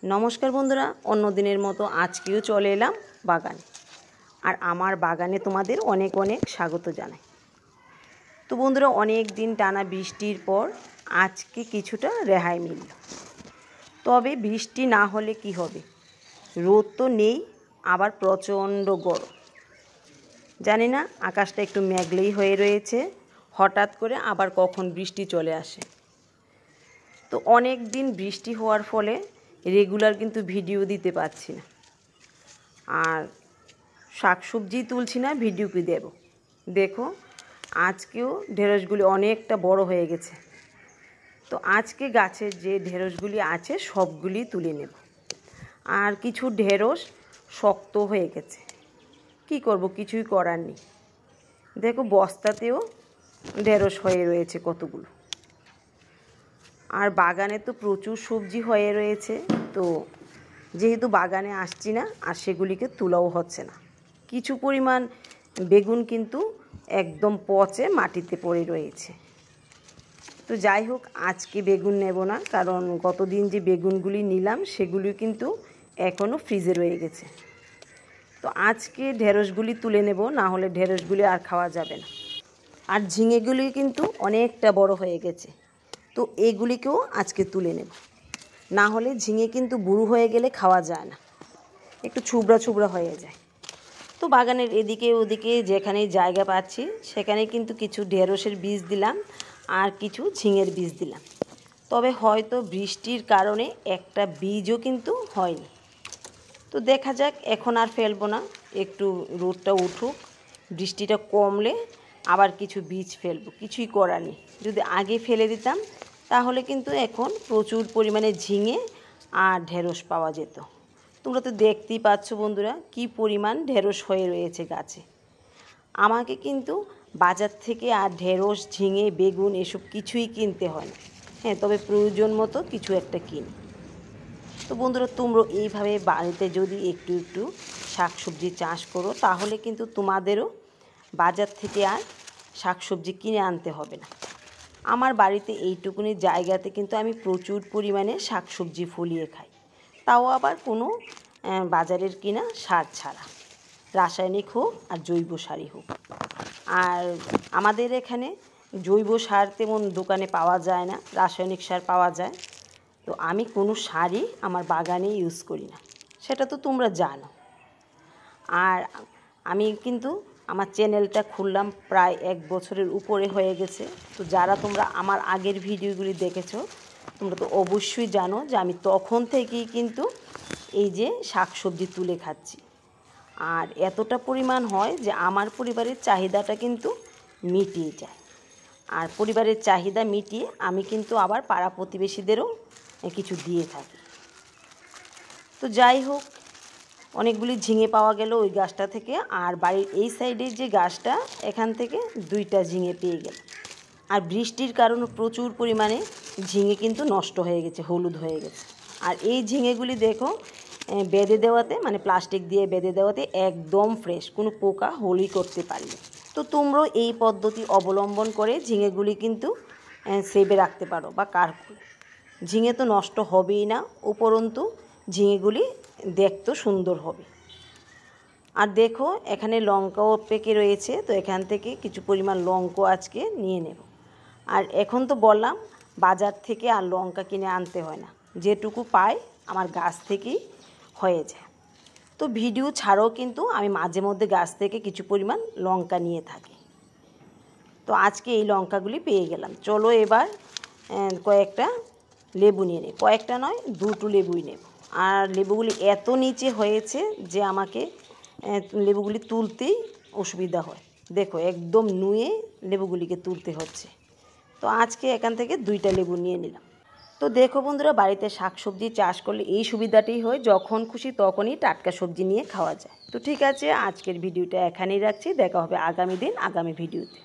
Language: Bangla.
নমস্কার বন্ধুরা, অন্য দিনের মতো আজকেও চলে এলাম বাগানে। আর আমার বাগানে তোমাদের অনেক অনেক স্বাগত জানাই। তো বন্ধুরা, অনেক দিন টানা বৃষ্টির পর আজকে কিছুটা রেহাই মিলল। তবে বৃষ্টি না হলে কি হবে, রোদ তো নেই, আবার প্রচণ্ড গরম। জানি না, আকাশটা একটু মেঘলাই হয়ে রয়েছে, হঠাৎ করে আবার কখন বৃষ্টি চলে আসে। তো অনেক দিন বৃষ্টি হওয়ার ফলে রেগুলার কিন্তু ভিডিও দিতে পারছি না, আর শাকসবজি তুলছি না, ভিডিও কি দেব। দেখো, আজকেও ঢেঁড়সগুলি অনেকটা বড় হয়ে গেছে। তো আজকে গাছের যে ঢেঁড়সগুলি আছে সবগুলি তুলে নেব। আর কিছু ঢেঁড়স শক্ত হয়ে গেছে, কি করব, কিছুই করার নেই। দেখো, বস্তাতেও ঢেঁড়স হয়ে রয়েছে কতগুলো। আর বাগানে তো প্রচুর সবজি হয়ে রয়েছে, তো যেহেতু বাগানে আসছি না, আর সেগুলিকে তোলাও হচ্ছে না। কিছু পরিমাণ বেগুন কিন্তু একদম পচে মাটিতে পড়ে রয়েছে। তো যাই হোক, আজকে বেগুন নেব না, কারণ গতদিন যে বেগুনগুলি নিলাম সেগুলি কিন্তু এখনও ফ্রিজে রয়ে গেছে। তো আজকে ঢেঁড়সগুলি তুলে নেব, না হলে ঢেঁড়সগুলি আর খাওয়া যাবে না। আর ঝিঙেগুলি কিন্তু অনেকটা বড় হয়ে গেছে, তো এগুলিকেও আজকে তুলে নেব। না হলে ঝিঙে কিন্তু বুড়ো হয়ে গেলে খাওয়া যায় না, একটু ছুবড়া ছুবড়া হয়ে যায়। তো বাগানের এদিকে ওদিকে যেখানে জায়গা পাচ্ছি সেখানে কিন্তু কিছু ঢেঁড়সের বীজ দিলাম, আর কিছু ঝিঙের বীজ দিলাম। তবে হয়তো বৃষ্টির কারণে একটা বীজও কিন্তু হয়নি। তো দেখা যাক, এখন আর ফেলবো না, একটু রোদটা উঠুক, বৃষ্টিটা কমলে আবার কিছু বীজ ফেলবো। কিছুই করার নেই, যদি আগে ফেলে দিতাম তাহলে কিন্তু এখন প্রচুর পরিমাণে ঝিঙে আর ঢেঁড়স পাওয়া যেত। তোমরা তো দেখতেই পাচ্ছ বন্ধুরা, কি পরিমাণ ঢেঁড়স হয়ে রয়েছে গাছে। আমাকে কিন্তু বাজার থেকে আর ঢেঁড়স, ঝিঙে, বেগুন এসব কিছুই কিনতে হয় না। হ্যাঁ, তবে প্রয়োজন মতো কিছু একটা কিনি। তো বন্ধুরা, তোমরা এইভাবে বাড়িতে যদি একটু একটু শাকসবজি চাষ করো, তাহলে কিন্তু তোমাদেরও বাজার থেকে আর শাকসবজি কিনে আনতে হবে না। আমার বাড়িতে এইটুকুনি জায়গাতে কিন্তু আমি প্রচুর পরিমাণে শাকসবজি ফলিয়ে খাই, তাও আবার কোনো বাজারের কিনা সার ছাড়া, রাসায়নিক হোক আর জৈব সারই হোক। আর আমাদের এখানে জৈব সার তেমন দোকানে পাওয়া যায় না, রাসায়নিক সার পাওয়া যায়। তো আমি কোনো সারই আমার বাগানে ইউজ করি না, সেটা তো তোমরা জানো। আর আমি কিন্তু আমার চ্যানেলটা খুললাম প্রায় 1 বছরের উপরে হয়ে গেছে। তো যারা তোমরা আমার আগের ভিডিওগুলি দেখেছো, তোমরা তো অবশ্যই জানো যে আমি তখন থেকেই কিন্তু এই যে শাকসবজি তুলে খাচ্ছি। আর এতটা পরিমাণ হয় যে আমার পরিবারের চাহিদাটা কিন্তু মিটিয়ে যায়। আর পরিবারের চাহিদা মিটিয়ে আমি কিন্তু আবার পাড়া প্রতিবেশীদেরও কিছু দিয়ে থাকি। তো যাই হোক, অনেকগুলি ঝিঙে পাওয়া গেল ওই গাছটা থেকে। আর বাড়ির এই সাইডের যে গাছটা, এখান থেকে 2টা ঝিঙে পেয়ে গেল। আর বৃষ্টির কারণে প্রচুর পরিমাণে ঝিঙে কিন্তু নষ্ট হয়ে গেছে, হলুদ হয়ে গেছে। আর এই ঝিঙেগুলি দেখো, বেঁধে দেওয়াতে, মানে প্লাস্টিক দিয়ে বেঁধে দেওয়াতে একদম ফ্রেশ, কোনো পোকা হলই করতে পারেনি। তো তোমরাও এই পদ্ধতি অবলম্বন করে ঝিঙেগুলি কিন্তু সেভে রাখতে পারো বা কার্পে। ঝিঙে তো নষ্ট হবেই না, উপরন্তু ঝিঙেগুলি দেখতেও সুন্দর হবে। আর দেখো, এখানে লঙ্কাও পেকে রয়েছে, তো এখান থেকে কিছু পরিমাণ লঙ্কা আজকে নিয়ে নেব। আর এখন তো বললাম, বাজার থেকে আর লঙ্কা কিনে আনতে হয় না, যেটুকু পাই আমার গাছ থেকেই হয়ে যায়। তো ভিডিও ছাড়াও কিন্তু আমি মাঝে মধ্যে গাছ থেকে কিছু পরিমাণ লঙ্কা নিয়ে থাকি। তো আজকে এই লঙ্কাগুলি পেয়ে গেলাম। চলো এবার কয়েকটা লেবু নিয়ে নিই, কয়েকটা নয়, 2টো লেবুই নেব। আর লেবুগুলি এত নিচে হয়েছে যে আমাকে লেবুগুলি তুলতেই অসুবিধা হয়। দেখো, একদম নুয়ে লেবুগুলিকে তুলতে হচ্ছে। তো আজকে এখান থেকে 2টা লেবু নিয়ে নিলাম। তো দেখো বন্ধুরা, বাড়িতে শাকসবজি চাষ করলে এই সুবিধাটাই হয়, যখন খুশি তখনই টাটকা সবজি নিয়ে খাওয়া যায়। তো ঠিক আছে, আজকের ভিডিওটা এখানেই রাখছি। দেখা হবে আগামী দিন আগামী ভিডিওতে।